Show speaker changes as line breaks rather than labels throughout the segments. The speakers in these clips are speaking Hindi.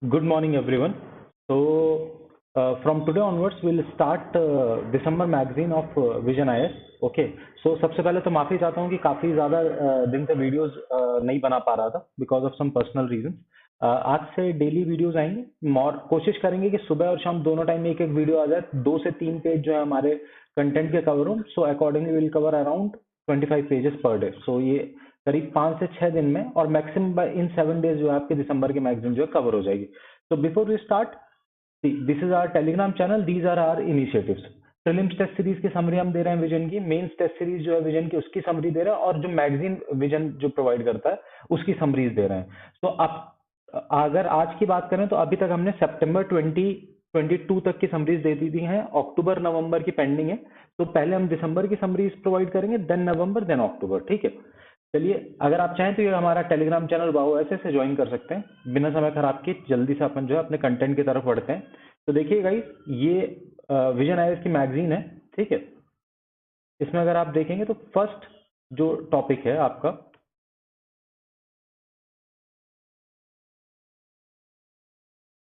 Good morning, everyone. From today onwards, we'll start December magazine of Vision IS. Okay. So सबसे पहले तो माफी चाहता हूँ कि काफी ज्यादा दिन से वीडियोस नहीं बना पा रहा था because of some personal reason. आज से डेली वीडियोस आएंगे। मोर कोशिश करेंगे कि सुबह और शाम दोनों टाइम एक एक वीडियो आ जाए। 2 से 3 पेज जो है हमारे कंटेंट के कवर हो, so accordingly will cover around 25 pages per day. So ये करीब 5 से 6 दिन में और मैक्सिमम इन 7 डेज जो है आपके दिसंबर की मैगजीन जो है कवर हो जाएगी। So before we start, see, this is our Telegram channel. These are our initiatives. Prelims test series की समरी हम दे रहे हैं विजन की, मेंस टेस्ट सीरीज जो है विजन की उसकी समरी दे रहे हैं, और जो मैगजीन विजन जो प्रोवाइड करता है उसकी समरीज दे रहे हैं। तो अब अगर आज की बात करें तो अभी तक हमने सितंबर 2022 तक की समरीज दे दी हैं। अक्टूबर नवंबर की पेंडिंग है, तो पहले हम दिसंबर की समरीज प्रोवाइड करेंगे, देन नवंबर, देन अक्टूबर। ठीक है, चलिए अगर आप चाहें तो ये हमारा टेलीग्राम चैनल वाओ ऐसे से ज्वाइन कर सकते हैं। बिना समय खराब किए जल्दी से अपन जो है अपने कंटेंट की तरफ बढ़ते हैं। तो देखिए गाइस, ये विजन आईएएस की मैगजीन है। ठीक है, इसमें अगर आप देखेंगे तो फर्स्ट जो टॉपिक है आपका,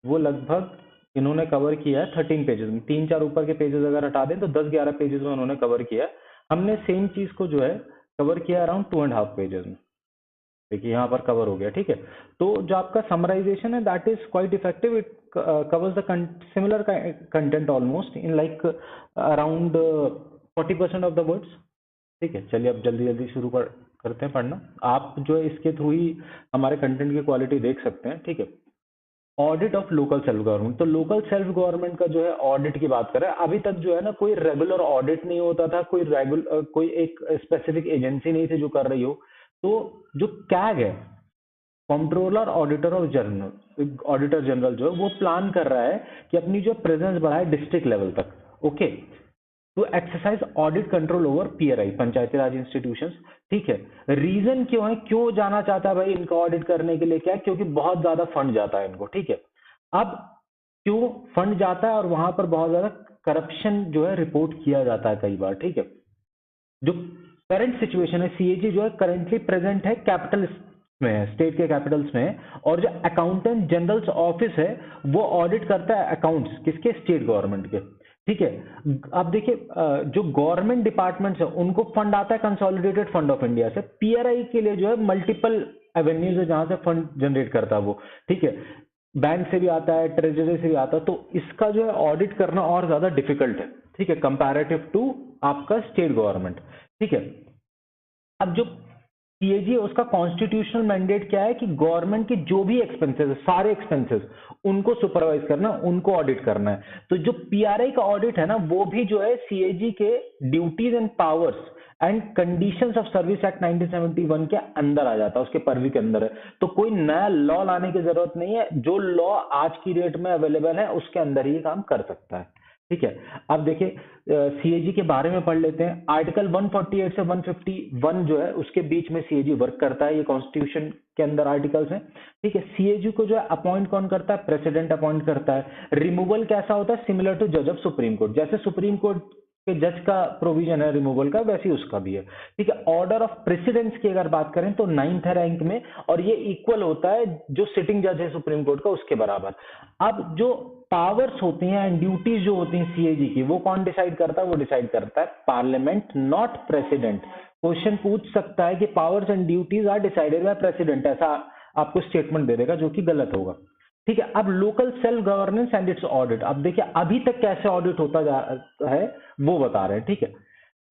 वो लगभग इन्होंने कवर किया है 13 पेजेस में। 3-4 ऊपर के पेजेस अगर हटा दें तो 10-11 पेजेस में उन्होंने कवर किया है। हमने सेम चीज को जो है कवर किया अराउंड 2.5 पेजेस में। देखिए यहाँ पर कवर हो गया। ठीक है, तो जो आपका समराइजेशन है that is quite effective. It covers the similar content almost in like around 40% of the words. ठीक है, चलिए अब जल्दी जल्दी शुरू करते हैं पढ़ना। आप जो है इसके थ्रू ही हमारे कंटेंट की क्वालिटी देख सकते हैं। ठीक है, audit of local self government. तो लोकल सेल्फ गवर्नमेंट का जो है ऑडिट की बात करें, अभी तक जो है ना कोई रेगुलर ऑडिट नहीं होता था। कोई एक स्पेसिफिक एजेंसी नहीं थी जो कर रही हो। तो जो कैग है, कंट्रोलर ऑडिटर जनरल जो है वो प्लान कर रहा है कि अपनी जो प्रेजेंस बढ़ाए डिस्ट्रिक्ट लेवल तक। Okay, to exercise audit control over PRI, Panchayati Raj institutions. ठीक है, रीजन क्यों है, क्यों जाना चाहता है भाई इनको ऑडिट करने के लिए? क्या, क्योंकि बहुत ज्यादा फंड जाता है इनको। ठीक है, अब क्यों फंड जाता है और वहां पर बहुत ज्यादा करप्शन जो है रिपोर्ट किया जाता है कई बार। ठीक है, जो करंट सिचुएशन है, सीएजी जो है करंटली प्रेजेंट है कैपिटल में है, स्टेट के कैपिटल्स में है, और जो अकाउंटेंट जनरल ऑफिस है वो ऑडिट करता है अकाउंट्स किसके, स्टेट गवर्नमेंट के। ठीक है, अब देखिए जो गवर्नमेंट डिपार्टमेंट्स है उनको फंड आता है कंसोलिडेटेड फंड ऑफ इंडिया से। पीआरआई के लिए जो है मल्टीपल एवेन्यूज है जहां से फंड जनरेट करता है वो। ठीक है, बैंक से भी आता है, ट्रेजरी से भी आता है, तो इसका जो है ऑडिट करना और ज्यादा डिफिकल्ट है। ठीक है, कंपैरेटिव टू आपका स्टेट गवर्नमेंट। ठीक है, अब जो सीएजी है उसका कॉन्स्टिट्यूशनल मैंडेट क्या है कि गवर्नमेंट के जो भी एक्सपेंसेस है, सारे एक्सपेंसेस उनको सुपरवाइज करना, उनको ऑडिट करना है। तो जो पीआरआई का ऑडिट है ना, वो भी जो है सीएजी के duties and powers and conditions of service act 1971 के अंदर आ जाता है, उसके पर्वी के अंदर है। तो कोई नया लॉ लाने की जरूरत नहीं है, जो लॉ आज की डेट में अवेलेबल है उसके अंदर ही काम कर सकता है। ठीक है, अब देखिए सीएजी के बारे में पढ़ लेते हैं। आर्टिकल 148 से 151 जो है उसके बीच में सीएजी वर्क करता है। ये कॉन्स्टिट्यूशन के अंदर आर्टिकल्स हैं। ठीक है, सीएजी को जो है अपॉइंट कौन करता है, प्रेसिडेंट अपॉइंट करता है। रिमूवल कैसा होता है, सिमिलर टू जज ऑफ सुप्रीम कोर्ट, जैसे सुप्रीम कोर्ट के जज का प्रोविजन है रिमूवल का, वैसे ही उसका भी है। ठीक है, ऑर्डर ऑफ प्रेसिडेंस की अगर बात करें तो 9th रैंक में, और ये इक्वल होता है जो सिटिंग जज है सुप्रीम कोर्ट का उसके बराबर। अब जो पावर्स होती हैं एंड ड्यूटीज जो होती हैं सीएजी की, वो कौन डिसाइड करता है, वो डिसाइड करता है पार्लियामेंट, नॉट प्रेसिडेंट। क्वेश्चन पूछ सकता है कि powers and duties are decided by president, ऐसा आपको स्टेटमेंट दे देगा जो कि गलत होगा। ठीक है, अब local self governance and it's audit, अब देखिए अभी तक कैसे ऑडिट होता जा है वो बता रहे हैं। ठीक है,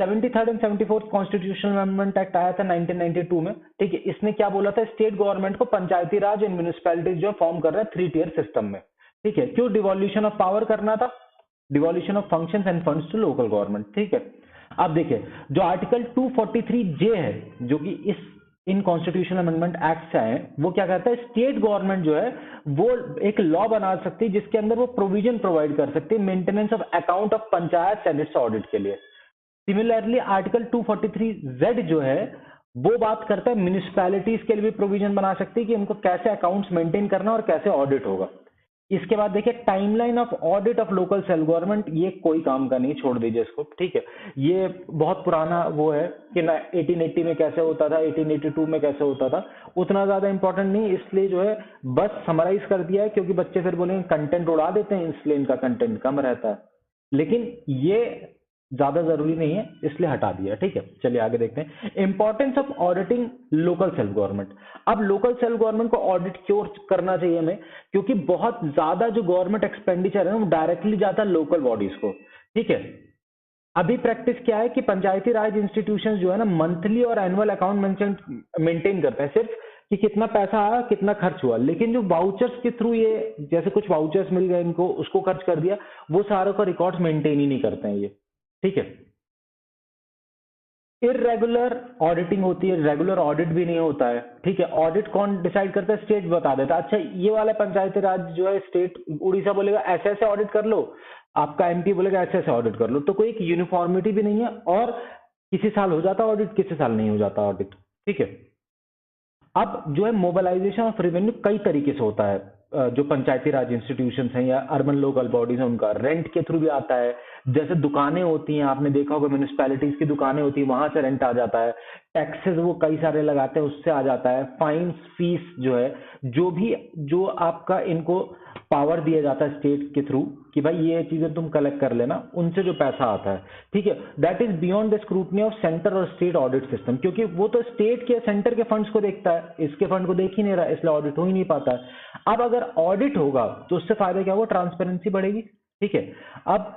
73rd and 74th constitutional amendment act आया था 1992 में। ठीक है, इसने क्या बोला था, स्टेट गवर्नमेंट को पंचायती राज एंड म्यूनिसिपैलिटीज जो फॉर्म कर रहा है 3 टियर सिस्टम में। ठीक है, क्यों, डिवॉल्यूशन ऑफ पावर करना था, devolution of functions and funds to local government. ठीक है, अब देखिए जो आर्टिकल 243 जे है जो कि इस इन कॉन्स्टिट्यूशनल अमेंडमेंट एक्ट से आए, वो क्या कहता है, स्टेट गवर्नमेंट जो है वो एक लॉ बना सकती है जिसके अंदर वो प्रोविजन प्रोवाइड कर सकती है maintenance of account of panchayat and it's audit के लिए। सिमिलरली आर्टिकल 243 जेड जो है वो बात करता है म्यूनिसिपैलिटीज के लिए भी प्रोविजन बना सकती है कि उनको कैसे अकाउंट्स मेंटेन करना और कैसे ऑडिट होगा। इसके बाद देखिए timeline of audit of local self government, ये कोई काम का नहीं, छोड़ दीजिए इसको, ठीक है। ये बहुत पुराना वो है कि ना 1880 में कैसे होता था, 1882 में कैसे होता था, उतना ज्यादा इंपॉर्टेंट नहीं, इसलिए जो है बस समराइज कर दिया है, क्योंकि बच्चे फिर बोलेंगे कंटेंट उड़ा देते हैं इसलिए इनका कंटेंट कम रहता है, लेकिन ये ज्यादा जरूरी नहीं है इसलिए हटा दिया, ठीक है। चलिए आगे देखते हैं importance of auditing local self government. अब लोकल सेल्फ गवर्नमेंट को ऑडिट क्यों करना चाहिए हमें, क्योंकि बहुत ज्यादा जो गवर्नमेंट एक्सपेंडिचर है वो डायरेक्टली जाता है लोकल बॉडीज को, ठीक है। अभी प्रैक्टिस क्या है कि पंचायती राज इंस्टीट्यूशंस जो है ना मंथली और एनुअल अकाउंट मेंटेन करते हैं, सिर्फ कि कितना पैसा आया कितना खर्च हुआ, लेकिन जो वाउचर्स के थ्रू ये जैसे कुछ वाउचर्स मिल गए इनको उसको खर्च कर दिया, वो सारों का रिकॉर्ड्स मेंटेन ही नहीं करते हैं ये, ठीक है। इरेगुलर ऑडिटिंग होती है, रेगुलर ऑडिट भी नहीं होता है, ठीक है। ऑडिट कौन डिसाइड करता है, स्टेट बता देता है, अच्छा ये वाला पंचायती राज जो है स्टेट उड़ीसा बोलेगा ऐसे ऐसे ऑडिट कर लो, आपका एमपी बोलेगा ऐसे ऐसे ऑडिट कर लो, तो कोई एक यूनिफॉर्मिटी भी नहीं है, और किसी साल हो जाता ऑडिट किसी साल नहीं हो जाता ऑडिट, ठीक है। अब जो है मोबिलाइजेशन ऑफ रेवेन्यू कई तरीके से होता है, जो पंचायती राज इंस्टीट्यूशंस हैं या अर्बन लोकल बॉडीज हैं उनका रेंट के थ्रू भी आता है, जैसे दुकानें होती हैं, आपने देखा होगा म्यूनिसिपैलिटीज की दुकानें होती हैं वहां से रेंट आ जाता है, टैक्सेस वो कई सारे लगाते हैं उससे आ जाता है, फाइन्स फीस जो है जो भी जो आपका इनको पावर दिया जाता है स्टेट के थ्रू कि भाई ये चीजें तुम कलेक्ट कर लेना, उनसे जो पैसा आता है, ठीक है, that is beyond the scrutiny of centre और स्टेट ऑडिट सिस्टम, क्योंकि वो तो स्टेट के सेंटर के फंड्स को देखता है, इसके फंड को देख ही नहीं रहा, इसलिए ऑडिट हो ही नहीं पाता है। अब अगर ऑडिट होगा तो उससे फायदा क्या होगा, ट्रांसपेरेंसी बढ़ेगी, ठीक है। अब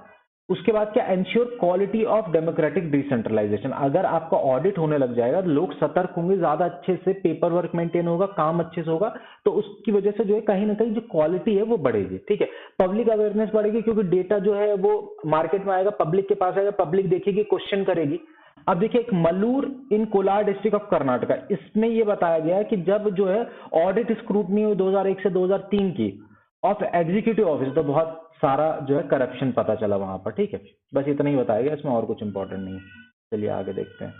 उसके बाद क्या, ensure quality of democratic decentralisation, अगर आपका ऑडिट होने लग जाएगा तो लोग सतर्क होंगे, ज्यादा अच्छे से पेपर वर्क मेंटेन होगा, काम अच्छे से होगा, तो उसकी वजह से जो है कहीं ना कहीं जो क्वालिटी है वो बढ़ेगी, ठीक है। पब्लिक अवेयरनेस बढ़ेगी क्योंकि डेटा जो है वो मार्केट में आएगा, पब्लिक के पास आएगा, पब्लिक देखेगी, क्वेश्चन करेगी। अब देखिए एक मल्लूर इन कोलार डिस्ट्रिक्ट ऑफ कर्नाटका, इसमें ये बताया गया है कि जब जो है ऑडिट स्क्रूटनी हुई 2001 से 2003 की ऑफ एग्जीक्यूटिव ऑफिस, तो बहुत सारा जो है करप्शन पता चला वहां पर, ठीक है। बस इतना ही बताया गया, इसमें और कुछ इंपॉर्टेंट नहीं है। चलिए आगे देखते हैं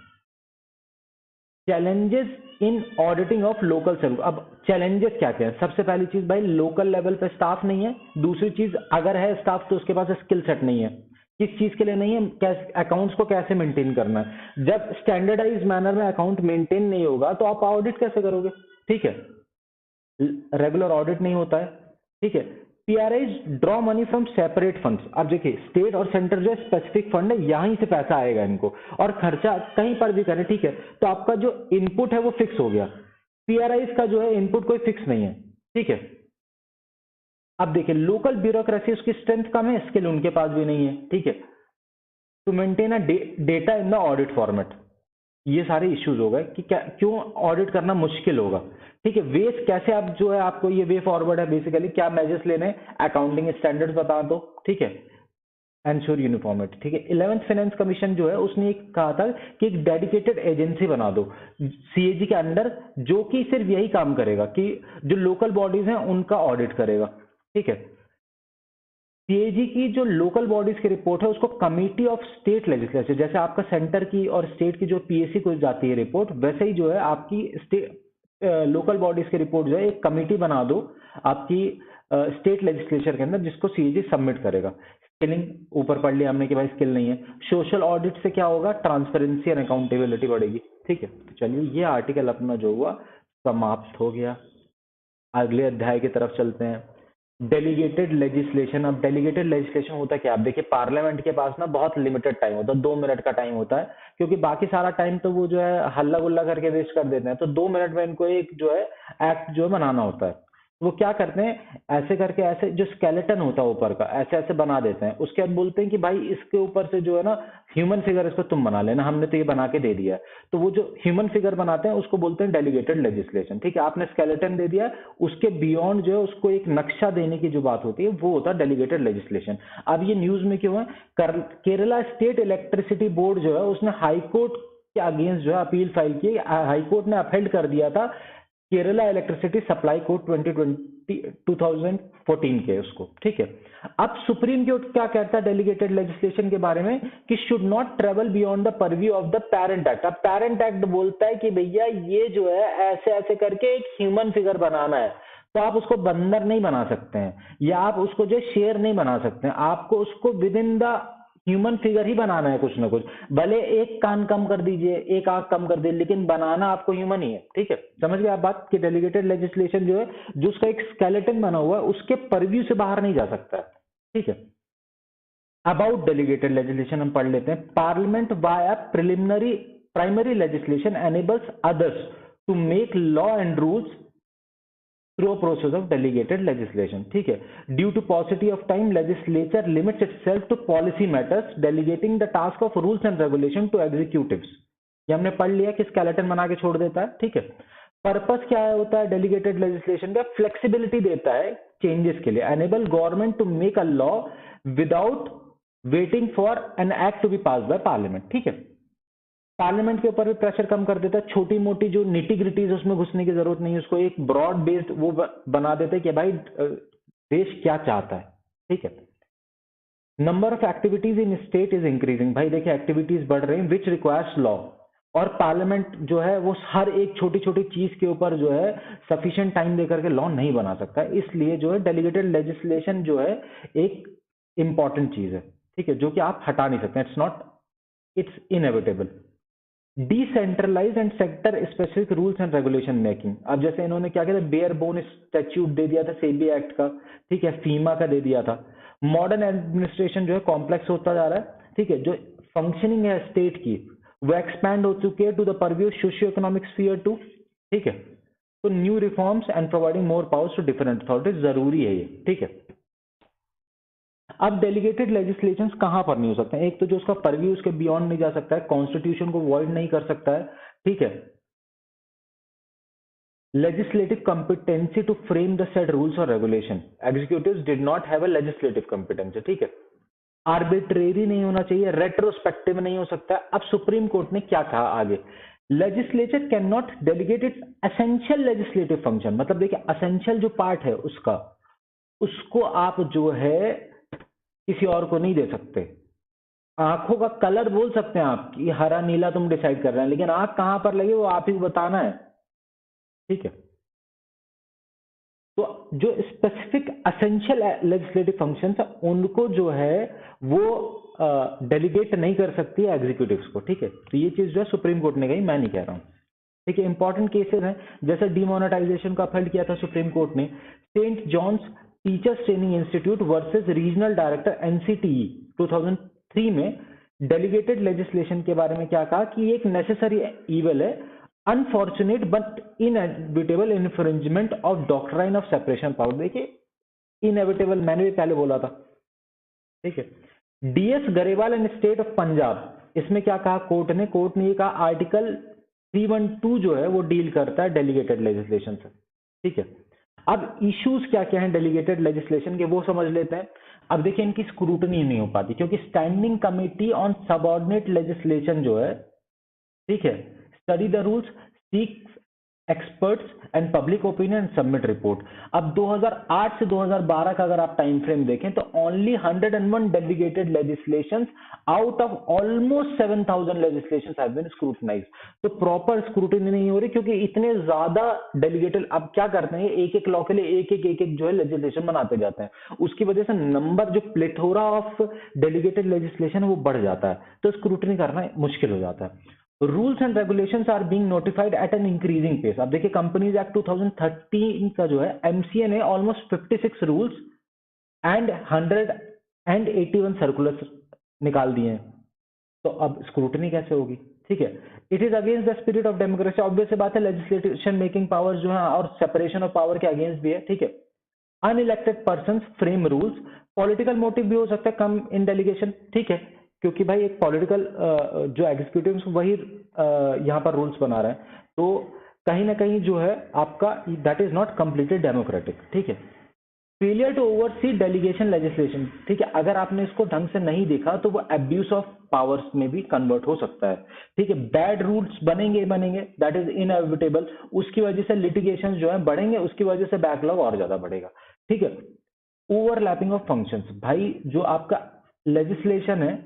challenges in auditing of local self. अब चैलेंजेस क्या क्या है, सबसे पहली चीज भाई लोकल लेवल पे स्टाफ नहीं है, दूसरी चीज अगर है स्टाफ तो उसके पास स्किल सेट नहीं है, किस चीज के लिए नहीं है, कैसे अकाउंट्स को कैसे मेंटेन करना है, जब स्टैंडर्डाइज मैनर में अकाउंट मेंटेन नहीं होगा तो आप ऑडिट कैसे करोगे, ठीक है। रेगुलर ऑडिट नहीं होता है, ठीक है। पीआरआईज draw money from separate funds, अब देखिए स्टेट और सेंटर जो है स्पेसिफिक फंड है, यहीं से पैसा आएगा इनको, और खर्चा कहीं पर भी करें, ठीक है, तो आपका जो इनपुट है वो फिक्स हो गया। पीआरआईज का जो है इनपुट कोई फिक्स नहीं है, ठीक है। अब देखिए लोकल ब्यूरोक्रेसी, उसकी स्ट्रेंथ कम है, स्किल उनके पास भी नहीं है, ठीक है। To maintain a data in the audit format, ये सारे इश्यूज हो गए कि क्या क्यों ऑडिट करना मुश्किल होगा, ठीक है। वेज कैसे आप जो है आपको ये वे फॉरवर्ड है, बेसिकली क्या मेजर्स लेने, अकाउंटिंग स्टैंडर्ड्स बता दो, ठीक है, एंश्योर यूनिफॉर्मिटी, ठीक है। 11th फाइनेंस कमीशन जो है उसने एक कहा था कि एक डेडिकेटेड एजेंसी बना दो सीएजी के अंडर, जो कि सिर्फ यही काम करेगा कि जो लोकल बॉडीज हैं उनका ऑडिट करेगा, ठीक है। सीएजी की जो लोकल बॉडीज की रिपोर्ट है उसको कमिटी ऑफ स्टेट लेजिस्लेचर, जैसे आपका सेंटर की और स्टेट की जो पीएससी को जाती है रिपोर्ट, वैसे ही जो है आपकी स्टेट लोकल बॉडीज की रिपोर्ट जो है एक कमिटी बना दो आपकी स्टेट लेजिस्लेचर के अंदर, जिसको सीएजी सबमिट करेगा। स्किलिंग ऊपर पढ़ लिया हमने कि भाई स्किल नहीं है। सोशल ऑडिट से क्या होगा, ट्रांसपेरेंसी एंड अकाउंटेबिलिटी बढ़ेगी, ठीक है। तो चलिए ये आर्टिकल अपना जो हुआ समाप्त हो गया, अगले अध्याय की तरफ चलते हैं। Delegated legislation. अब डेलीगेटेड लेजिस्लेशन होता है क्या, आप देखिए पार्लियामेंट के पास ना बहुत लिमिटेड टाइम होता है, 2 मिनट का टाइम होता है, क्योंकि बाकी सारा टाइम तो वो जो है हल्ला गुल्ला करके वेस्ट कर देते हैं, तो 2 मिनट में इनको एक जो है एक्ट जो है बनाना होता है। वो क्या करते हैं, ऐसे करके ऐसे जो स्केलेटन होता है ऊपर का ऐसे ऐसे बना देते हैं, उसके बाद बोलते हैं कि भाई इसके ऊपर से जो है ना ह्यूमन फिगर इस पर तुम बना लेना, हमने तो ये बना के दे दिया है। तो वो जो ह्यूमन फिगर बनाते हैं उसको बोलते हैं डेलीगेटेड लेजिस्लेशन, ठीक है। आपने स्केलेटन दे दिया, उसके बियॉन्ड जो है उसको एक नक्शा देने की जो बात होती है वो होता है डेलीगेटेड लेजिस्लेशन। अब ये न्यूज में क्यों है, केरला स्टेट इलेक्ट्रिसिटी बोर्ड जो है उसने हाईकोर्ट के अगेंस्ट जो है अपील फाइल की, हाईकोर्ट ने अपहेल्ड कर दिया था केरला इलेक्ट्रिसिटी सप्लाई कोड 2014 के उसको, ठीक है। अब सुप्रीम कोर्ट क्या कहता है डेलीगेटेड लेजिस्लेशन के बारे में कि should not travel beyond the purview of the parent act. अब पेरेंट एक्ट बोलता है कि भैया ये जो है ऐसे ऐसे करके एक ह्यूमन फिगर बनाना है, तो आप उसको बंदर नहीं बना सकते हैं, या आप उसको जो शेर नहीं बना सकते हैं, आपको उसको within the human figure ही बनाना है कुछ ना कुछ। भले एक कान कम कर दीजिए, एक आंख कम कर दीजिए, लेकिन बनाना आपको ह्यूमन ही है। ठीक है, समझ गए आप बात कि डेलीगेटेड लेजिस्लेशन जो है, जो उसका एक स्केलेटन बना हुआ है, उसके परव्यू से बाहर नहीं जा सकता है। ठीक है, अबाउट डेलीगेटेड लेजिस्लेशन हम पढ़ लेते हैं। Parliament via preliminary primary legislation enables others to make law and rules through a process of delegated legislation. ठीक है, due to paucity of time legislature limits itself to policy matters delegating the task of rules and regulation to executives. ये हमने पढ़ लिया कि स्केलेटन बना के छोड़ देता है। ठीक है, पर्पस क्या होता है डेलीगेटेड लेजिस्लेशन का? फ्लेक्सिबिलिटी देता है चेंजेस के लिए, enable government to make a law without waiting for an act to be pass by Parliament. ठीक है, पार्लियामेंट के ऊपर भी प्रेशर कम कर देता है, छोटी मोटी जो निटी ग्रिटीज उसमें घुसने की जरूरत नहीं है, उसको एक ब्रॉड बेस्ड वो बना देते हैं कि भाई देश क्या चाहता है। ठीक है, number of activities in state is increasing. भाई देखिए एक्टिविटीज बढ़ रही हैं विच रिक्वायर्स लॉ, और पार्लियामेंट जो है वो हर एक छोटी छोटी चीज के ऊपर जो है सफिशिएंट टाइम देकर के लॉ नहीं बना सकता, इसलिए जो है डेलीगेटेड लेजिस्लेशन जो है एक इंपॉर्टेंट चीज है। ठीक है, जो कि आप हटा नहीं सकते, it's not, it's inevitable. Decentralise and sector specific rules and regulation making. अब जैसे इन्होंने क्या किया था, बेयर बोन स्टैट्यूट दे दिया था सेबी एक्ट का। ठीक है, फीमा का दे दिया था। मॉडर्न एडमिनिस्ट्रेशन जो है कॉम्प्लेक्स होता जा रहा है। ठीक है, जो फंक्शनिंग है स्टेट की वो एक्सपैंड हो चुकी है to the purview socio economic sphere too. ठीक है, तो new reforms and providing more powers to different authorities जरूरी है ये। ठीक है, अब डेलीगेटेड लेजिस्लेशन कहां पर नहीं हो सकते हैं? एक तो जो उसका परव्यू उसके बियॉन्ड नहीं जा सकता है, कॉन्स्टिट्यूशन को वॉइड नहीं कर सकता है। ठीक है, legislative competency to frame the said rules or regulation, executives did not have a legislative competency। ठीक है, आर्बिट्रेरी नहीं होना चाहिए, रेट्रोस्पेक्टिव नहीं हो सकता। अब सुप्रीम कोर्ट ने क्या कहा आगे, legislature can not delegate it's essential legislative function. मतलब देखिए एसेंशियल जो पार्ट है उसका, उसको आप जो है किसी और को नहीं दे सकते। आंखों का कलर बोल सकते हैं आप कि हरा नीला तुम डिसाइड कर रहे हैं, लेकिन आंख कहां पर लगे वो आप ही को बताना है। ठीक है, तो जो स्पेसिफिक असेंशियल लेजिस्लेटिव फंक्शंस है उनको जो है वो डेलीगेट नहीं कर सकती है एग्जीक्यूटिव्स को। ठीक है, तो ये चीज जो है सुप्रीम कोर्ट ने कही, मैं नहीं कह रहा हूं। ठीक है, इंपॉर्टेंट केसेस हैं, जैसे डिमोनेटाइजेशन का अपहेल्ड किया था सुप्रीम कोर्ट ने, Saint John's Teachers Training Institute versus Regional Director NCTE 2003 में डेलीगेटेड लेजिस्लेशन के बारे में क्या कहा कि एक नेसेसरी इवल है, unfortunate but inevitable infringement of doctrine of separation power. देखिए इनएविटेबल मैंने भी पहले बोला था। ठीक है, D S Garewal and State of Punjab, इसमें क्या कहा कोर्ट ने ये कहा आर्टिकल 312 जो है वो डील करता है डेलीगेटेड लेजिस्लेशन से। ठीक है, अब इश्यूज क्या क्या हैं डेलीगेटेड लेजिस्लेशन के वो समझ लेते हैं। अब देखिए इनकी स्क्रूटनी नहीं हो पाती क्योंकि standing committee on subordinate legislation जो है, ठीक है, study the rules, seek experts and public opinion, submit report. अब 2008 से 2012 का अगर आप टाइम फ्रेम देखें तो only 101 delegated legislations out of almost 7000 legislations have been scrutinised. तो प्रॉपर स्क्रूटनी नहीं हो रही क्योंकि इतने ज्यादा डेलीगेटेड, अब क्या करते हैं एक एक लॉ के लिए एक एक जो है लेजिस्लेशन बनाते जाते हैं, उसकी वजह से नंबर जो प्लेथोरा ऑफ डेलीगेटेड लेजिस्लेशन वो बढ़ जाता है, तो स्क्रूटनी करना मुश्किल हो जाता है। Rules and regulations are being notified at an increasing pace. अब देखिए कंपनीज एक्ट 2013 का जो है एमसीए ने ऑलमोस्ट 56 रूल्स एंड 181 सर्कुलर्स निकाल दिए हैं, तो अब स्क्रूटनी कैसे होगी? ठीक है, it is against the spirit of democracy. Obvious सी बात है, लेजिस्लेशन मेकिंग पावर्स जो है और सेपरेशन ऑफ पावर के अगेंस्ट भी है। ठीक है, unelected person frame rules, political motive भी हो सकता है कम इन डेलीगेशन। ठीक है, क्योंकि भाई एक पॉलिटिकल जो एग्जीक्यूटिव वही यहाँ पर रूल्स बना रहे हैं, तो कहीं ना कहीं जो है आपका that is not completely democratic. ठीक है, failure to oversee delegation legislation. ठीक है, अगर आपने इसको ढंग से नहीं देखा तो वो अब्यूज ऑफ पावर्स में भी कन्वर्ट हो सकता है। ठीक है, बैड रूल्स बनेंगे दैट इज इनएविटेबल, उसकी वजह से लिटिगेशन जो है बढ़ेंगे, उसकी वजह से बैकलॉग और ज्यादा बढ़ेगा। ठीक है, ओवरलैपिंग ऑफ फंक्शंस, भाई जो आपका लेजिस्लेशन है,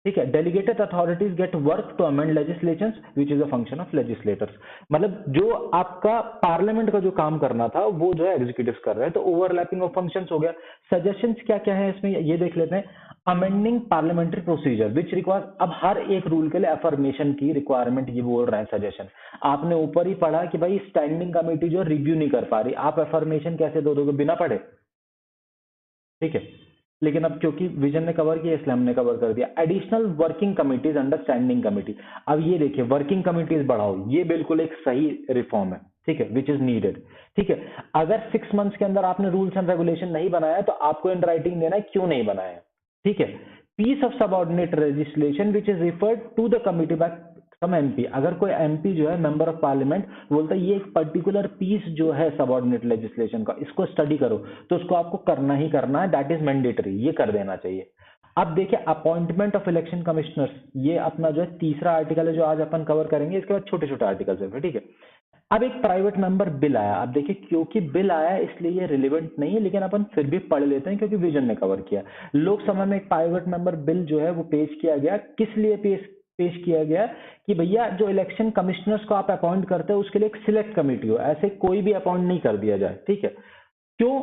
ठीक है। Delegated authorities get work to amend legislation which is a function of legislators, मतलब जो आपका पार्लियामेंट का जो काम करना था वो जो है एग्जीक्यूटिव कर रहे हैं, तो ओवरलैपिंग ऑफ फंक्शंस हो गया। सजेशंस क्या क्या है इसमें ये देख लेते हैं। Amending parliamentary procedure which require, अब हर एक रूल के लिए अफर्मेशन की रिक्वायरमेंट ये बोल रहे हैं सजेशन। आपने ऊपर ही पढ़ा कि भाई स्टैंडिंग कमेटी जो रिव्यू नहीं कर पा रही, आप अफर्मेशन कैसे दो दोगे बिना पढ़े, ठीक है। लेकिन अब क्योंकि विजन ने कवर किया इसलिए हमने कवर कर दिया। Additional working committees under standing committee, अब ये देखिए वर्किंग कमिटीज बढ़ाओ, ये बिल्कुल एक सही रिफॉर्म है, ठीक है, विच इज नीडेड, ठीक है। अगर 6 मंथ्स के अंदर आपने रूल्स एंड रेगुलेशन नहीं बनाया तो आपको इन राइटिंग देना है क्यों नहीं बनाया, ठीक है। Piece of subordinate legislation which is referred to the committee by some MP, अगर कोई एमपी जो है मेंबर ऑफ पार्लियामेंट बोलता है ये एक पर्टिकुलर पीस जो है सबऑर्डिनेट लेजिस्लेशन का, इसको स्टडी करो, तो उसको आपको करना ही करना है, दैट इज मैंडेटरी, ये कर देना चाहिए। अब देखिए अपॉइंटमेंट ऑफ इलेक्शन कमिश्नर्स, ये अपना जो है तीसरा आर्टिकल है जो आज अपन कवर करेंगे, इसके बाद छोटे छोटे आर्टिकल्स है, ठीक है। अब एक प्राइवेट मेंबर बिल आया, अब देखिए क्योंकि बिल आया इसलिए ये रिलेवेंट नहीं है, लेकिन अपन फिर भी पढ़ लेते हैं क्योंकि विजन ने कवर किया। लोकसभा में एक प्राइवेट मेंबर बिल जो है वो पेश किया गया, किस लिए पेश किया गया कि भैया जो इलेक्शन कमिश्नर्स को आप अपॉइंट करते हैं उसके लिए एक सिलेक्ट कमेटी हो, ऐसे कोई भी अपॉइंट नहीं कर दिया जाए, ठीक है। क्यों?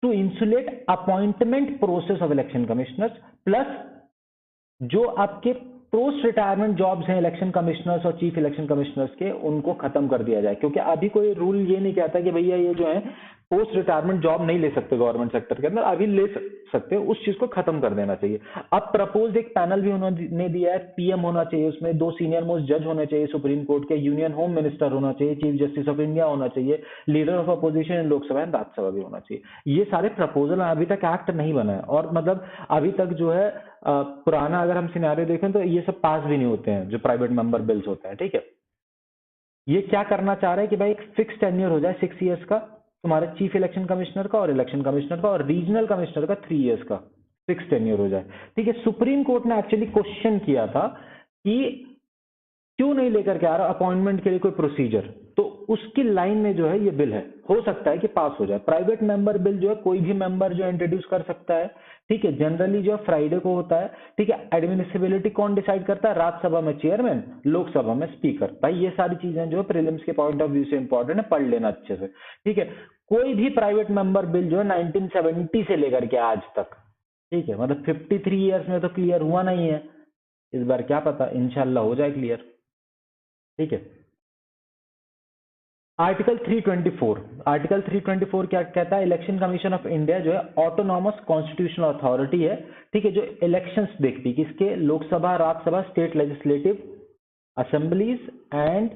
To insulate appointment process of election commissioners, plus जो आपके पोस्ट रिटायरमेंट जॉब्स हैं इलेक्शन कमिश्नर्स और चीफ इलेक्शन कमिश्नर्स के, उनको खत्म कर दिया जाए, क्योंकि अभी कोई रूल ये नहीं कहता कि भैया ये जो है पोस्ट रिटायरमेंट जॉब नहीं ले सकते गवर्नमेंट सेक्टर के अंदर, अभी ले सकते, उस चीज को खत्म कर देना चाहिए। अब प्रपोज एक पैनल भी उन्होंने दिया है, पीएम होना चाहिए, उसमें 2 सीनियर मोस्ट जज होने चाहिए सुप्रीम कोर्ट के, यूनियन होम मिनिस्टर होना चाहिए, चीफ जस्टिस ऑफ इंडिया होना चाहिए, leader of opposition in Lok Sabha and Rajya Sabha भी होना चाहिए। ये सारे प्रपोजल अभी तक एक्ट नहीं बना है, और मतलब अभी तक जो है पुराना अगर हम सिनेरियो देखें तो ये सब पास भी नहीं होते हैं जो प्राइवेट मेंबर बिल्स होते हैं, ठीक है। ये क्या करना चाह रहे हैं कि भाई एक फिक्स टेन्योर हो जाए 6 इयर्स का तुम्हारे चीफ इलेक्शन कमिश्नर का और इलेक्शन कमिश्नर का, और रीजनल कमिश्नर का 3 इयर्स का फिक्स टेन्योर हो जाए, ठीक है। सुप्रीम कोर्ट ने एक्चुअली क्वेश्चन किया था कि क्यों नहीं लेकर के आ रहा अपॉइंटमेंट के लिए कोई प्रोसीजर, तो उसकी लाइन में जो है ये बिल है, हो सकता है कि पास हो जाए। प्राइवेट मेंबर बिल जो है कोई भी मेंबर जो इंट्रोड्यूस कर सकता है, ठीक है। जनरली जो है फ्राइडे को होता है, ठीक है। एडमिनिस्ट्रेबिलिटी कौन डिसाइड करता है? राज्यसभा में चेयरमैन, लोकसभा में स्पीकर। भाई ये सारी चीजें जो है प्रीलिम्स के पॉइंट ऑफ व्यू से इंपॉर्टेंट है, पढ़ लेना अच्छे से, ठीक है। कोई भी प्राइवेट मेंबर बिल जो है 1970 से लेकर के आज तक, ठीक है, मतलब 53 ईयर्स में तो क्लियर हुआ नहीं है, इस बार क्या पता इंशाल्लाह हो जाए क्लियर, ठीक है। आर्टिकल 324, आर्टिकल 324 क्या कहता है? इलेक्शन कमीशन ऑफ इंडिया जो है ऑटोनॉमस कॉन्स्टिट्यूशनल अथॉरिटी है, ठीक है, जो इलेक्शंस देखती है किसके? Lok Sabha, Rajya Sabha, state legislative assemblies and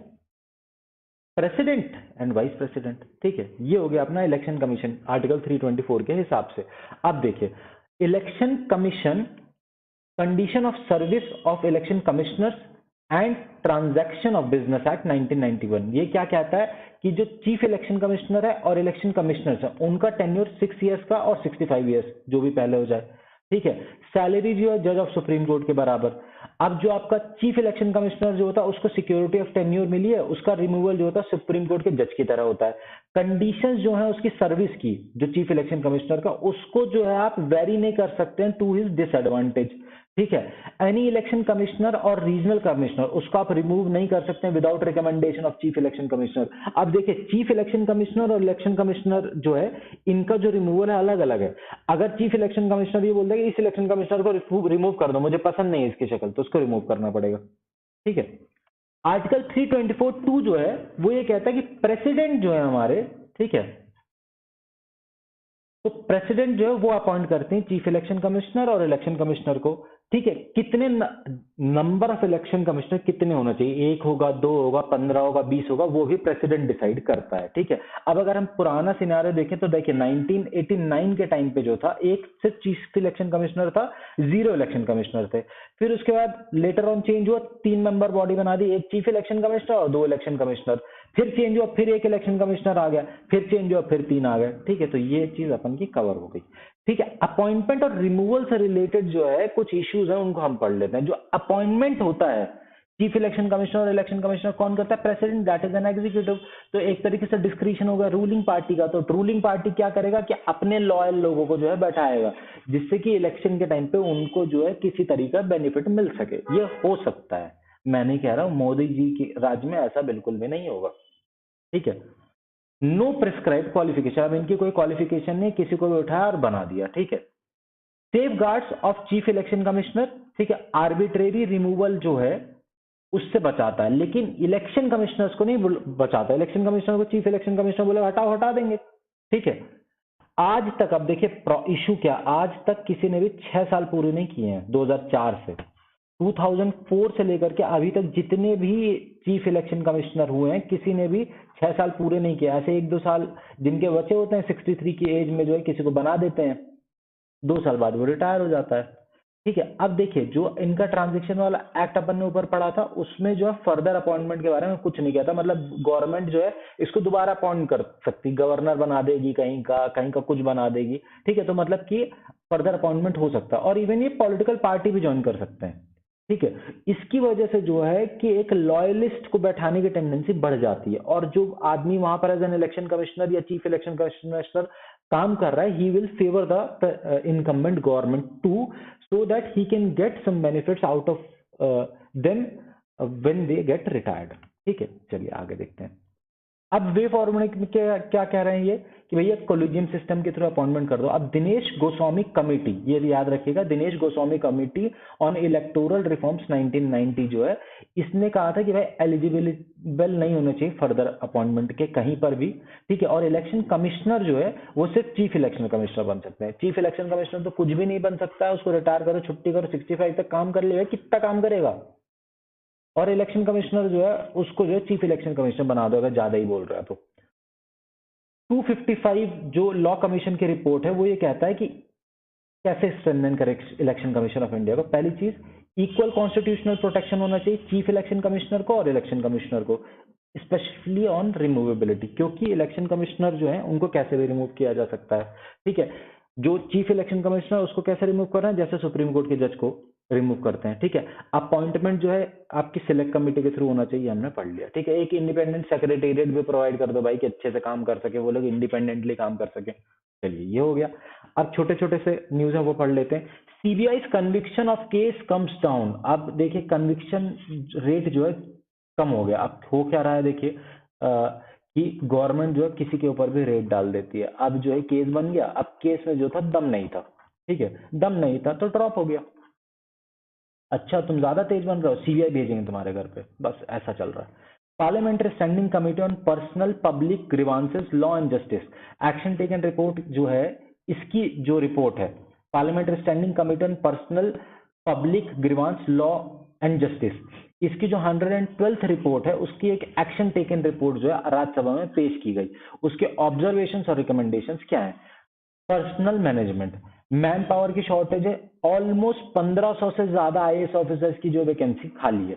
president and vice president, ठीक है। ये हो गया अपना इलेक्शन कमीशन आर्टिकल 324 के हिसाब से। अब देखिए election commission, condition of service of election commissioners and transaction of business act 1991, ये क्या कहता है कि जो चीफ इलेक्शन कमिश्नर है और इलेक्शन कमिश्नर्स है उनका टेन्योर 6 इयर्स का और 65 इयर्स जो भी पहले हो जाए, ठीक है। सैलरी जो है जज ऑफ सुप्रीम कोर्ट के बराबर। अब जो आपका चीफ इलेक्शन कमिश्नर जो होता है उसको सिक्योरिटी ऑफ टेन्योर मिली है, उसका रिमूवल जो होता है सुप्रीम कोर्ट के जज की तरह होता है। कंडीशंस जो है उसकी सर्विस की, जो चीफ इलेक्शन कमिश्नर का, उसको जो है आप वेरी नहीं कर सकते हैं टू हिज डिसएडवांटेज, ठीक है। एनी इलेक्शन कमिश्नर और रीजनल कमिश्नर उसको आप रिमूव नहीं कर सकते हैं without recommendation of chief election commissioner. अब देखिए चीफ इलेक्शन कमिश्नर और इलेक्शन कमिश्नर जो है इनका जो रिमूवल है अलग अलग है। अगर चीफ इलेक्शन कमिश्नर ये बोल दे कि इस इलेक्शन कमिश्नर को रिमूव कर दो, मुझे पसंद नहीं है इसकी शक्ल, तो उसको रिमूव करना पड़ेगा, ठीक है। आर्टिकल 324(2) जो है वो ये कहता है कि प्रेसिडेंट जो है हमारे, ठीक है, तो प्रेसिडेंट जो है वो अपॉइंट करते हैं चीफ इलेक्शन कमिश्नर और इलेक्शन कमिश्नर को, ठीक है। कितने नंबर ऑफ इलेक्शन कमिश्नर कितने होना चाहिए? 1 होगा, 2 होगा, 15 होगा, 20 होगा, वो भी प्रेसिडेंट डिसाइड करता है, ठीक है। अब अगर हम पुराना सिनेरियो देखें तो देखिए 1989 के टाइम पे जो था एक सिर्फ चीफ इलेक्शन कमिश्नर था, 0 इलेक्शन कमिश्नर थे। फिर उसके बाद लेटर ऑन चेंज हुआ, 3 मेंबर बॉडी बना दी, एक चीफ इलेक्शन कमिश्नर और 2 इलेक्शन कमिश्नर। फिर चेंज हुआ, फिर एक इलेक्शन कमिश्नर आ गया, फिर चेंज हुआ, फिर 3 आ गए, ठीक है। तो ये चीज अपन की कवर हो गई, ठीक है। अपॉइंटमेंट और रिमूवल से रिलेटेड जो है कुछ इश्यूज हैं उनको हम पढ़ लेते हैं। जो अपॉइंटमेंट होता है चीफ इलेक्शन कमिश्नर और इलेक्शन कमिश्नर कौन करता है? President, that is an executive. तो एक तरीके से डिस्क्रिशन होगा रूलिंग पार्टी का। तो रूलिंग पार्टी क्या करेगा कि अपने लॉयल लोगों को जो है बैठाएगा, जिससे कि इलेक्शन के टाइम पे उनको जो है किसी तरीका बेनिफिट मिल सके। ये हो सकता है, मैं नहीं कह रहा हूं मोदी जी के राज में ऐसा बिल्कुल भी नहीं होगा, ठीक है। नो प्रिस्क्राइब क्वालिफिकेशन, अब इनकी कोई क्वालिफिकेशन नहीं, किसी को भी उठाया और बना दिया, ठीक है। Safe guards of chief election commissioner, ठीक है, आर्बिट्रेरी रिमूवल जो है उससे बचाता है, लेकिन इलेक्शन कमिश्नर्स को नहीं बचाता। इलेक्शन कमिश्नर को चीफ इलेक्शन कमिश्नर बोले हटाओ, हटा देंगे, ठीक है। आज तक, अब देखिए इशू क्या, आज तक किसी ने भी 6 साल पूरे नहीं किए हैं 2004 से। 2004 से लेकर के अभी तक जितने भी चीफ इलेक्शन कमिश्नर हुए हैं, किसी ने भी 6 साल पूरे नहीं किया। ऐसे 1-2 साल जिनके बचे होते हैं 63 की एज में जो है किसी को बना देते हैं, 2 साल बाद वो रिटायर हो जाता है, ठीक है। अब देखिए जो इनका ट्रांजेक्शन वाला एक्ट अपन ने ऊपर पढ़ा था, उसमें जो है फर्दर अपॉइंटमेंट के बारे में कुछ नहीं कहता। मतलब गवर्नमेंट जो है इसको दोबारा अपॉइंट कर सकती, गवर्नर बना देगी, कहीं का कुछ बना देगी, ठीक है। तो मतलब कि फर्दर अपॉइंटमेंट हो सकता है, और इवन ये पॉलिटिकल पार्टी भी ज्वाइन कर सकते हैं, ठीक है। इसकी वजह से जो है कि एक लॉयलिस्ट को बैठाने की टेंडेंसी बढ़ जाती है, और जो आदमी वहां पर एज एन इलेक्शन कमिश्नर या चीफ इलेक्शन कमिश्नर काम कर रहा है, he will favour the incumbent government too, so that he can get some benefits out of them when they get retired, ठीक है। चलिए आगे देखते हैं। अब वे फॉर्मूले में क्या क्या कह रहे हैं ये कि भैया कोलिजियम सिस्टम के थ्रू अपॉइंटमेंट कर दो। अब दिनेश गोस्वामी कमेटी, ये याद रखिएगा, Dinesh Goswami committee on electoral reforms 1990 जो है, इसने कहा था कि भाई एलिजिबल नहीं होना चाहिए फर्दर अपॉइंटमेंट के कहीं पर भी, ठीक है। और इलेक्शन कमिश्नर जो है वो सिर्फ चीफ इलेक्शन कमिश्नर बन सकते हैं। चीफ इलेक्शन कमिश्नर तो कुछ भी नहीं बन सकता है, उसको रिटायर करो, छुट्टी करो, 65 तक काम कर लेगा, कितना काम करेगा। और इलेक्शन कमिश्नर जो है उसको जो है चीफ इलेक्शन कमिश्नर बना दो अगर ज्यादा ही बोल रहा है तो। 255 जो लॉ कमीशन की रिपोर्ट है वो ये कहता है कि कैसे स्ट्रेंथन करे इलेक्शन कमीशन ऑफ इंडिया को। पहली चीज, इक्वल कॉन्स्टिट्यूशनल प्रोटेक्शन होना चाहिए चीफ इलेक्शन कमिश्नर को और इलेक्शन कमिश्नर को, स्पेशली ऑन रिमूवेबिलिटी, क्योंकि इलेक्शन कमिश्नर जो है उनको कैसे भी रिमूव किया जा सकता है, ठीक है। जो चीफ इलेक्शन कमिश्नर उसको कैसे रिमूव करना है, जैसे सुप्रीम कोर्ट के जज को रिमूव करते हैं, ठीक है। अपॉइंटमेंट जो है आपकी सिलेक्ट कमेटी के थ्रू होना चाहिए, हमने पढ़ लिया, ठीक है। एक इंडिपेंडेंट सेक्रेटेरिएट भी प्रोवाइड कर दो भाई कि अच्छे से काम कर सके, वो लोग इंडिपेंडेंटली काम कर सके। चलिए ये हो गया। अब छोटे छोटे से न्यूज है वो पढ़ लेते हैं। CBI conviction of case comes down. अब देखिए कन्विक्शन रेट जो है कम हो गया। अब हो क्या रहा है देखिए कि गवर्नमेंट जो है किसी के ऊपर भी रेट डाल देती है। अब जो है केस बन गया, अब केस में जो था दम नहीं था, ठीक है, दम नहीं था तो ड्रॉप हो गया। अच्छा तुम ज्यादा तेज बन रहे हो, सीबीआई भेजेंगे तुम्हारे घर पे, बस ऐसा चल रहा है। Parliamentary standing committee on personnel public grievances law and justice, action taken report जो है, इसकी जो रिपोर्ट है parliamentary standing committee on personnel public grievance law and justice, इसकी जो 112th रिपोर्ट है उसकी एक एक्शन टेकन रिपोर्ट जो है राज्यसभा में पेश की गई। उसके ऑब्जर्वेशंस और रिकमेंडेशंस क्या है? पर्सनल मैनेजमेंट, मैन पावर की शॉर्टेज है, ऑलमोस्ट 1500 से ज्यादा आईएएस ऑफिसर्स की जो वैकेंसी खाली है।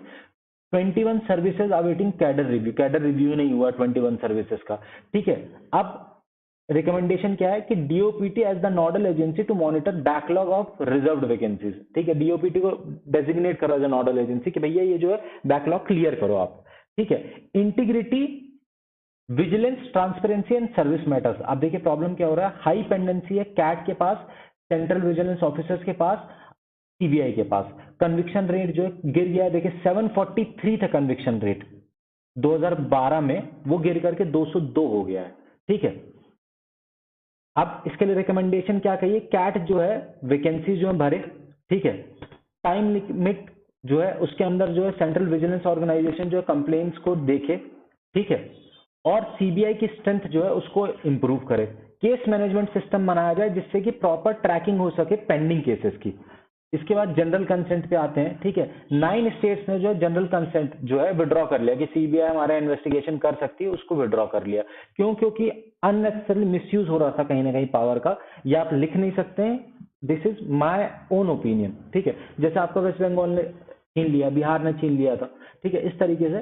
21 सर्विसेज अवेटिंग कैडर रिव्यू नहीं हुआ 21 सर्विसेज का, ठीक है। अब रिकमेंडेशन क्या है कि DoPT as the nodal agency to monitor backlog of reserved vacancies, ठीक है। डीओपीटी को डेजिग्नेट करो एज नोडल एजेंसी कि भैया ये जो है बैकलॉग क्लियर करो आप, ठीक है। Integrity, vigilance, transparency and service matters. अब देखिए प्रॉब्लम क्या हो रहा है, हाई पेंडेंसी है कैट के पास, सेंट्रल विजिलेंस ऑफिसर्स के पास, सीबीआई के पास। कन्विक्शन रेट जो है गिर गया है, देखिए 743 था कन्विक्शन रेट 2012 में, वो गिर करके 202 हो गया है, ठीक है। अब इसके लिए रिकमेंडेशन क्या कहिए, कैट जो है वैकेंसी जो है भरे, ठीक है। टाइम लिमिट जो है उसके अंदर जो है सेंट्रल विजिलेंस ऑर्गेनाइजेशन जो है कंप्लेंट्स को देखे, ठीक है। और सीबीआई की स्ट्रेंथ जो है उसको इंप्रूव करे। केस मैनेजमेंट सिस्टम बनाया जाए जिससे कि प्रॉपर ट्रैकिंग हो सके पेंडिंग केसेस की। इसके बाद जनरल कंसेंट पे आते हैं, ठीक है। 9 स्टेट्स ने जो है जनरल कंसेंट जो है विड्रॉ कर लिया कि सीबीआई हमारा इन्वेस्टिगेशन कर सकती है, उसको विड्रॉ कर लिया। क्यों? क्योंकि अननेसेसरी मिसयूज हो रहा था कहीं ना कहीं पावर का। या आप लिख नहीं सकते हैं, this is my own opinion, ठीक है। जैसे आपका वेस्ट बंगाल ने छीन लिया, बिहार ने छीन लिया था, ठीक है, इस तरीके से।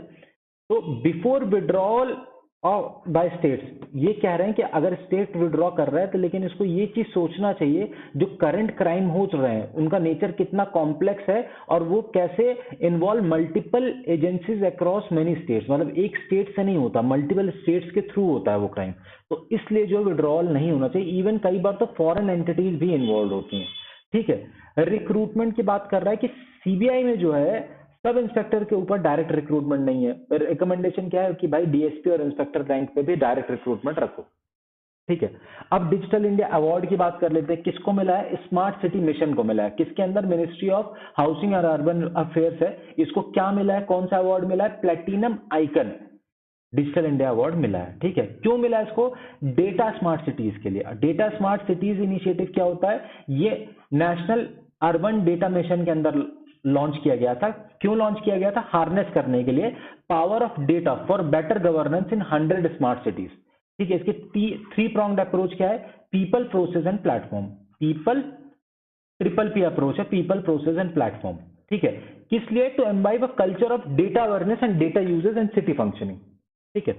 तो बिफोर विड्रॉल और बाय स्टेट्स ये कह रहे हैं कि अगर स्टेट विड्रॉ कर रहा है तो लेकिन इसको ये चीज सोचना चाहिए जो करंट क्राइम हो रहे हैं उनका नेचर कितना कॉम्प्लेक्स है और वो कैसे involve multiple agencies across many states, मतलब एक स्टेट से नहीं होता, मल्टीपल स्टेट्स के थ्रू होता है वो क्राइम। तो इसलिए जो विड्रॉल नहीं होना चाहिए। इवन कई बार तो फॉरेन एंटिटीज भी इन्वॉल्व होती हैं। ठीक है। रिक्रूटमेंट की बात कर रहा है कि सीबीआई में जो है सब इंस्पेक्टर के ऊपर डायरेक्ट रिक्रूटमेंट नहीं है। रिकमेंडेशन क्या है कि भाई डीएसपी और इंस्पेक्टर रैंक पे भी डायरेक्ट रिक्रूटमेंट रखो। ठीक है। अब डिजिटल इंडिया अवार्ड की बात कर लेते हैं। किसको मिला है? स्मार्ट सिटी मिशन को मिला है। किसके अंदर? मिनिस्ट्री ऑफ हाउसिंग और अर्बन अफेयर्स है। इसको क्या मिला है? कौन सा अवार्ड मिला है? Platinum icon digital India award मिला है। ठीक है। क्यों मिला है इसको? डेटा स्मार्ट सिटीज के लिए। डेटा स्मार्ट सिटीज इनिशिएटिव क्या होता है? ये नेशनल अर्बन डेटा मिशन के अंदर लॉन्च किया गया था। क्यों लॉन्च किया गया था? हार्नेस करने के लिए power of data for better governance in 100 smart cities. ठीक है। इसकी थ्री प्रोंग्ड अप्रोच क्या है? People, process and platform. People, triple P approach है, पीपल, प्रोसेस एंड प्लेटफॉर्म। ठीक है। किस लिए? To imbibe a culture of data awareness and data uses and city functioning. ठीक है।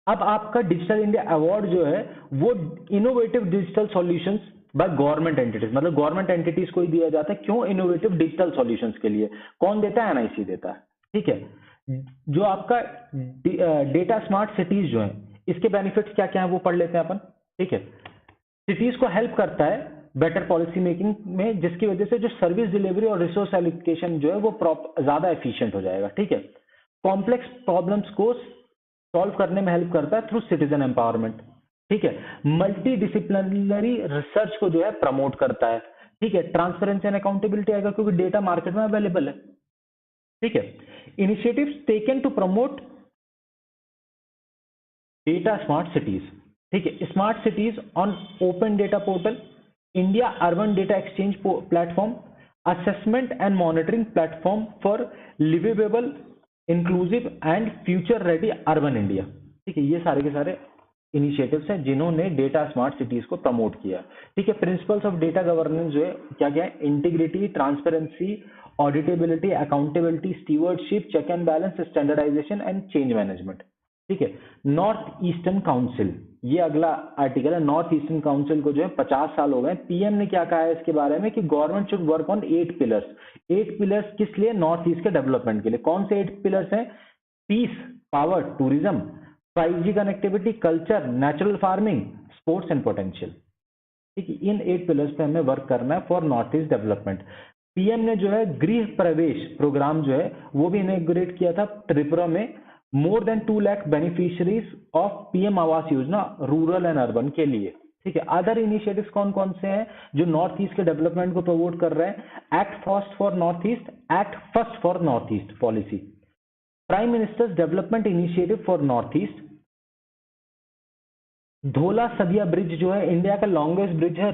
अब आपका डिजिटल इंडिया अवार्ड जो है वो innovative digital solutions by government entities, मतलब गवर्नमेंट एंटिटीज को ही दिया जाता है। क्यों? इनोवेटिव डिजिटल सॉल्यूशंस के लिए। कौन देता है? एनआईसी देता है। ठीक है। जो आपका डेटा स्मार्ट सिटीज जो है इसके बेनिफिट्स क्या क्या है वो पढ़ लेते हैं अपन। ठीक है। सिटीज को हेल्प करता है बेटर पॉलिसी मेकिंग में, जिसकी वजह से जो सर्विस डिलीवरी और रिसोर्स एलोकेशन जो है वो ज्यादा एफिशिएंट हो जाएगा। ठीक है। कॉम्प्लेक्स प्रॉब्लम्स को सॉल्व करने में हेल्प करता है थ्रू सिटीजन एम्पावरमेंट। ठीक है। मल्टी डिसिप्लिनरी रिसर्च को जो है प्रमोट करता है। ठीक है। ट्रांसपेरेंसी एंड अकाउंटेबिलिटी आएगा क्योंकि डेटा मार्केट में अवेलेबल है। ठीक है। Initiatives taken to promote data smart cities. ठीक है। Smart cities on open data portal, India urban data exchange platform, assessment and monitoring platform for liveable, inclusive and future ready urban India. ठीक है। ये सारे के सारे इनिशिएटिव्स हैं जिन्होंने डेटा स्मार्ट सिटीज को प्रमोट किया। ठीक है। प्रिंसिपल्स ऑफ डेटा गवर्नेंस जो है क्या क्या है? Integrity, transparency, auditability, accountability, stewardship, check and balance, standardization and change management. ठीक है। नॉर्थ ईस्टर्न काउंसिल, ये अगला आर्टिकल है। नॉर्थ ईस्टर्न काउंसिल को जो है 50 साल हो गए। पीएम ने क्या कहा है इसके बारे में कि government should work on 8 pillars. 8 pillars किस लिए? नॉर्थ ईस्ट के डेवलपमेंट के लिए। कौन से 8 पिलर्स हैं? Peace, power, tourism, 5G connectivity, culture, natural farming, sports and potential. ठीक है। इन 8 पिलर्स पे हमें वर्क करना है for north east development. PM ने जो है गृह प्रवेश प्रोग्राम जो है वो भी इनॉग्रेट किया था त्रिपुरा में। More than 2 lakh beneficiaries of PM Awas Yojana rural and urban के लिए। ठीक है। अदर इनिशिएटिव्स कौन कौन से हैं जो नॉर्थ ईस्ट के डेवलपमेंट को प्रमोट कर रहे हैं? Act first for north east, act first for north east policy, prime ministers development initiative for north east, धोला सदिया ब्रिज जो है इंडिया का लॉन्गेस्ट ब्रिज है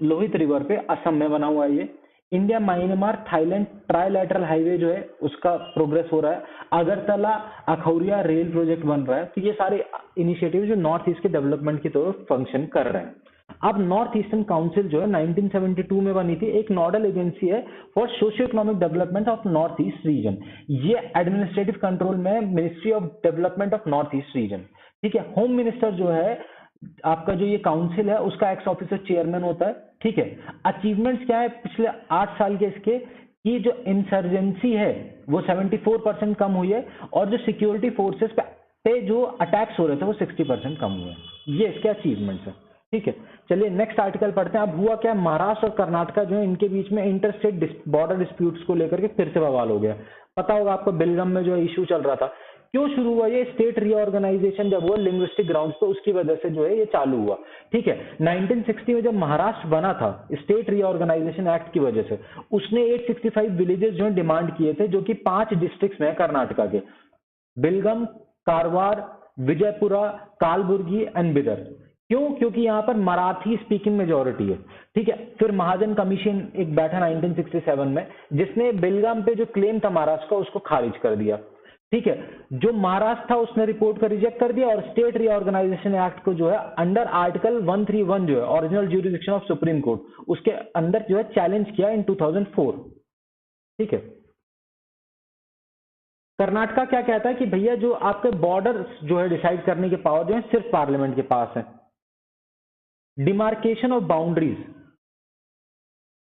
लोहित रिवर पे, असम में बना हुआ है ये। India Myanmar Thailand trilateral highway जो है उसका प्रोग्रेस हो रहा है। अगरतला अखौरिया रेल प्रोजेक्ट बन रहा है। तो ये सारे इनिशिएटिव जो नॉर्थ ईस्ट के डेवलपमेंट की तरफ फंक्शन कर रहे हैं। अब नॉर्थ ईस्टर्न काउंसिल जो है 1972 में बनी थी, एक नोडल एजेंसी है for socio economic development of north east region. ये एडमिनिस्ट्रेटिव कंट्रोल में ministry of development of north east region. ठीक है। होम मिनिस्टर जो है आपका जो ये काउंसिल है उसका एक्स ऑफिसर चेयरमैन होता है। ठीक है। अचीवमेंट्स क्या है पिछले 8 साल के इसके? कि जो इंसर्जेंसी है वो 74% कम हुई है और जो सिक्योरिटी फोर्सेस पे जो अटैक्स हो रहे थे वो 60% कम हुए हैं। ये इसके अचीवमेंट्स है। ठीक है। चलिए नेक्स्ट आर्टिकल पढ़ते हैं। अब हुआ क्या? महाराष्ट्र और कर्नाटक जो है इनके बीच में इंटर स्टेट बॉर्डर डिस्प्यूट्स को लेकर के फिर से बवाल हो गया। पता होगा आपको बेलगाम में जो इशू चल रहा था। क्यों शुरू हुआ? ये स्टेट रीऑर्गेनाइजेशन जब हुआ लिंग्विस्टिक ग्राउंड्स पे, उसकी वजह से जो है ये चालू हुआ। ठीक है। 1960 में जब महाराष्ट्र बना था स्टेट रीऑर्गेनाइजेशन एक्ट की वजह से, उसने 865 विलेजेस जो है डिमांड किए थे जो कि 5 डिस्ट्रिक्ट्स में है कर्नाटका के, बेलगाम, कारवार, विजयपुरा, कालबुर्गी एंड बिदर। क्यों? क्योंकि यहाँ पर मराठी स्पीकिंग मेजोरिटी है। ठीक है। फिर महाजन कमीशन एक बैठा 1967 में जिसने बेलगाम पे जो क्लेम था महाराष्ट्र का उसको खारिज कर दिया। ठीक है। जो महाराष्ट्र था उसने रिपोर्ट को रिजेक्ट कर दिया और स्टेट रीऑर्गेनाइजेशन एक्ट को जो है अंडर आर्टिकल 131 जो है original jurisdiction of supreme court उसके अंदर जो है चैलेंज किया इन 2004। ठीक है। कर्नाटका क्या कहता है कि भैया जो आपके बॉर्डर जो है डिसाइड करने की पावर जो है सिर्फ पार्लियामेंट के पास है। डिमार्केशन ऑफ बाउंड्रीज,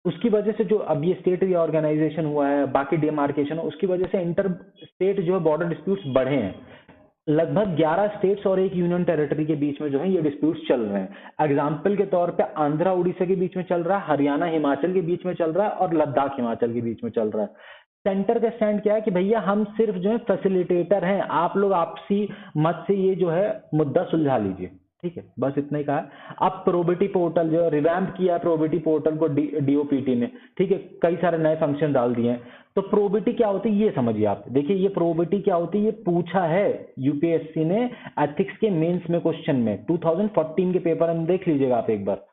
उसकी वजह से जो अब ये स्टेट रीऑर्गेनाइजेशन हुआ है, बाकी डिमार्केशन, उसकी वजह से इंटर स्टेट जो है बॉर्डर डिस्प्यूट्स बढ़े हैं। लगभग 11 स्टेट्स और एक यूनियन टेरिटरी के बीच में जो है ये डिस्प्यूट्स चल रहे हैं। एग्जाम्पल के तौर पे आंध्रा उड़ीसा के बीच में चल रहा है, हरियाणा हिमाचल के बीच में चल रहा है और लद्दाख हिमाचल के बीच में चल रहा है। सेंटर का स्टैंड क्या है कि भैया हम सिर्फ जो है फैसिलिटेटर हैं, आप लोग आपसी मत से ये जो है मुद्दा सुलझा लीजिए। ठीक है, बस इतना ही कहा है। अब प्रोबिटी पोर्टल जो रिवैम्प किया प्रोबिटी पोर्टल को डीओपीटी में, ठीक है, कई सारे नए फंक्शन डाल दिए हैं। तो प्रोबिटी क्या होती है ये समझिए आप। देखिए ये प्रोबिटी क्या होती है, ये पूछा है यूपीएससी ने एथिक्स के मेंस में क्वेश्चन में 2014 के पेपर में, देख लीजिएगा आप एक बार,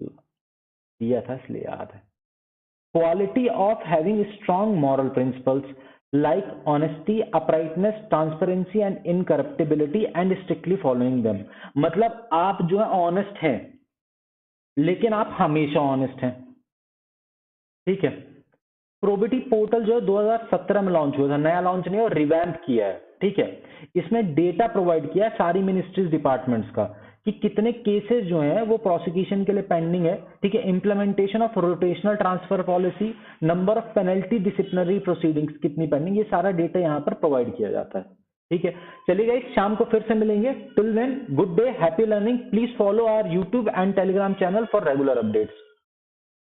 दिया था इसलिए याद है। Quality of having strong moral principles like honesty, uprightness, transparency and incorruptibility and strictly following them। मतलब आप जो है ऑनेस्ट हैं, लेकिन आप हमेशा ऑनेस्ट हैं। ठीक है, प्रोबिटी पोर्टल जो है 2017 में लॉन्च हुआ था, नया लॉन्च नहीं और रिवैम्प किया है। ठीक है, इसमें डेटा प्रोवाइड किया है सारी मिनिस्ट्रीज डिपार्टमेंट्स का कि कितने केसेस जो हैं वो प्रोसिक्यूशन के लिए पेंडिंग है। ठीक है, implementation of rotational transfer policy, number of penalty disciplinary proceedings कितनी पेंडिंग, ये सारा डेटा यहाँ पर प्रोवाइड किया जाता है। ठीक है, चलिए गाइस शाम को फिर से मिलेंगे। Till then good day, happy learning. Please follow our YouTube and Telegram channel for regular updates.